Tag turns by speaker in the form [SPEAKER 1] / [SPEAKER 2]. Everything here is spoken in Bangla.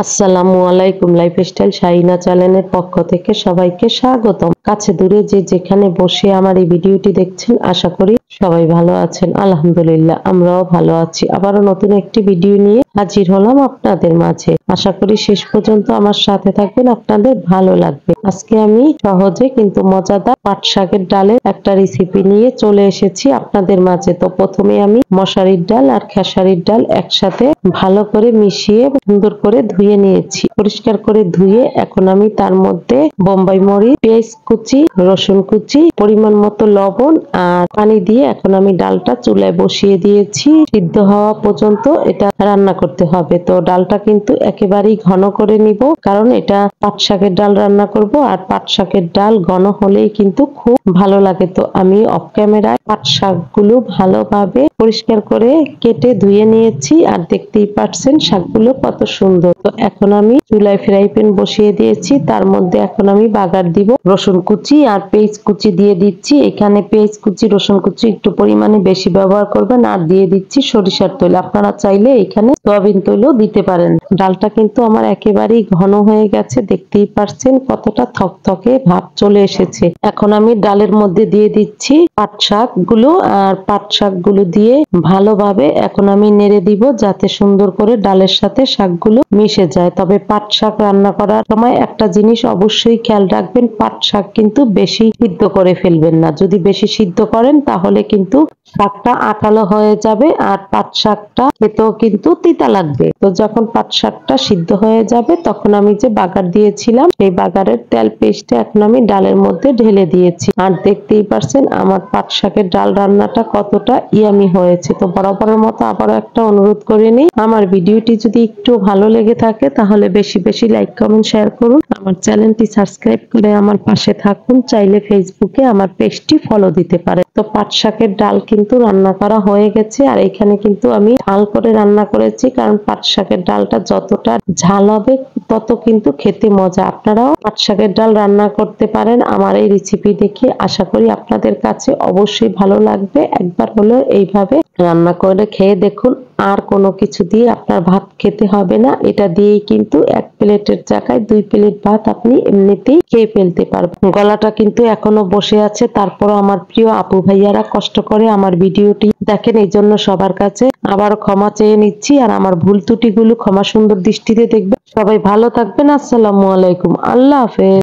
[SPEAKER 1] আসসালামু আলাইকুম। লাইফস্টাইল শাহিনা চ্যানেলের পক্ষ থেকে সবাইকে স্বাগতম। কাছে দূরে যে যেখানে বসে আমার এই ভিডিওটি দেখছেন, আশা করি সবাই ভালো আছেন। আলহামদুলিল্লাহ, আমরাও ভালো আছি। আবারও নতুন একটি ভিডিও নিয়ে হাজির হলাম আপনাদের মাঝে। আশা করি শেষ পর্যন্ত আমার সাথে থাকবেন, আপনাদের ভালো লাগবে। আজকে আমি সহজে কিন্তু মজাদার পাট শাকের ডালের একটা রেসিপি নিয়ে চলে এসেছি আপনাদের মাঝে। তো প্রথমে আমি মশারির ডাল আর খেসারির ডাল একসাথে ভালো করে মিশিয়ে সুন্দর করে ধুয়ে নিয়েছি। পরিষ্কার করে ধুয়ে এখন আমি তার মধ্যে বোম্বাই মরিচ, পেঁয়াজ কুচি, রসুন কুচি, পরিমাণ মতো লবণ আর পানি দিয়ে এখন আমি ডালটা চুলায় বসিয়ে দিয়েছি। সিদ্ধ হওয়া পর্যন্ত এটা রান্না করতে হবে। তো ডালটা কিন্তু একেবারেই ঘন করে নিব, কারণ এটা পাট শাকের ডাল রান্না করব, আর পাট শাকের ডাল ঘন হলেই কিন্তু খুব ভালো লাগে। তো আমি অফ ক্যামেরায় পাট শাকগুলো ভালোভাবে পরিষ্কার করে কেটে ধুয়ে নিয়েছি, আর দেখতেই পাচ্ছেন শাকগুলো কত সুন্দর। তো এখন আমি চুলায় ফ্রাই প্যান বসিয়ে দিয়েছি, তার মধ্যে এখন আমি বাগার দিব। রসুন কুচি আর পেঁয়াজ কুচি দিয়ে দিচ্ছি। এখানে পেঁয়াজ কুচি, রসুন কুচি একটু পরিমাণে বেশি ব্যবহার করবেন। আর দিয়ে দিচ্ছি সরিষার তেল, আপনারা চাইলে এখানে সয়াবিন তেলও দিতে পারেন। ডালটা কিন্তু আমার একেবারেই ঘন হয়ে গেছে, দেখতেই পাচ্ছেন কতটা থকথকে ভাব চলে এসেছে। এখন আমি ডালের মধ্যে দিয়ে দিচ্ছি পাট শাক গুলো, আর পাট শাক গুলো দিয়ে ভালোভাবে এখন আমি নেড়ে দিব, যাতে সুন্দর করে ডালের সাথে শাকগুলো মিশে যায়। তবে পাট শাক রান্না করার সময় একটা জিনিস অবশ্যই খেয়াল রাখবেন, পাট শাক কিন্তু বেশি সিদ্ধ করে ফেলবেন না। যদি বেশি সিদ্ধ করেন তাহলে কিন্তু শাকটা আঠালো হয়ে যাবে, আর পাট শাকটা খেতেও কিন্তু তিতা লাগবে। তো যখন পাট শাকটা সিদ্ধ হয়ে যাবে, তখন আমি যে বাগার দিয়েছিলাম সেই বাগারের তেল পেস্টটা এখন আমি ডালের মধ্যে ঢেলে দিয়েছি। আর দেখতেই পাচ্ছেন আমার পাট শাকের ডাল রান্নাটা কতটা ইয়ামি হয়েছে। তো বরাবরের মতো আবারও একটা অনুরোধ করে নিই, আমার ভিডিওটি যদি একটু ভালো লেগে থাকে তাহলে বেশি বেশি লাইক, কমেন্ট, শেয়ার করুন। আমার চ্যানেলটি সাবস্ক্রাইব করে আমার পাশে থাকুন। চাইলে ফেসবুকে আমার পেজটি ফলো দিতে পারেন। তো পাট শাকের ডাল কিন্তু রান্না করা হয়ে গেছে, আর এখানে কিন্তু আমি ঝাল করে রান্না করেছি, কারণ পাট শাকের ডালটা যতটা ঝাল হবে তত কিন্তু খেতে মজা। আপনারাও পাট শাকের ডাল রান্না করতে পারেন আমার এই রেসিপি দেখে। আশা করি আপনাদের কাছে অবশ্যই ভালো লাগবে। একবার হলেও এইভাবে রান্না করে খেয়ে দেখুন। আর কোনো কিছু দিয়ে আপনার ভাত খেতে হবে না। এটা দিয়েই কিন্তু এক প্লেটের জায়গায় 2 প্লেট ভাত আপনি এমনিতেই খেয়ে ফেলতে পারবেন। গলাটা কিন্তু এখনো বসে আছে, তারপরও আমার প্রিয় আপু ভাইয়ারা কষ্ট করে আমার ভিডিওটি দেখেন, এই জন্য সবার কাছে আবার ক্ষমা চেয়ে নিচ্ছি। আর আমার ভুল ত্রুটিগুলো ক্ষমা সুন্দর দৃষ্টিতে দেখবেন। সবাই ভালো থাকবেন। আসসালামু আলাইকুম। আল্লাহ হাফেজ।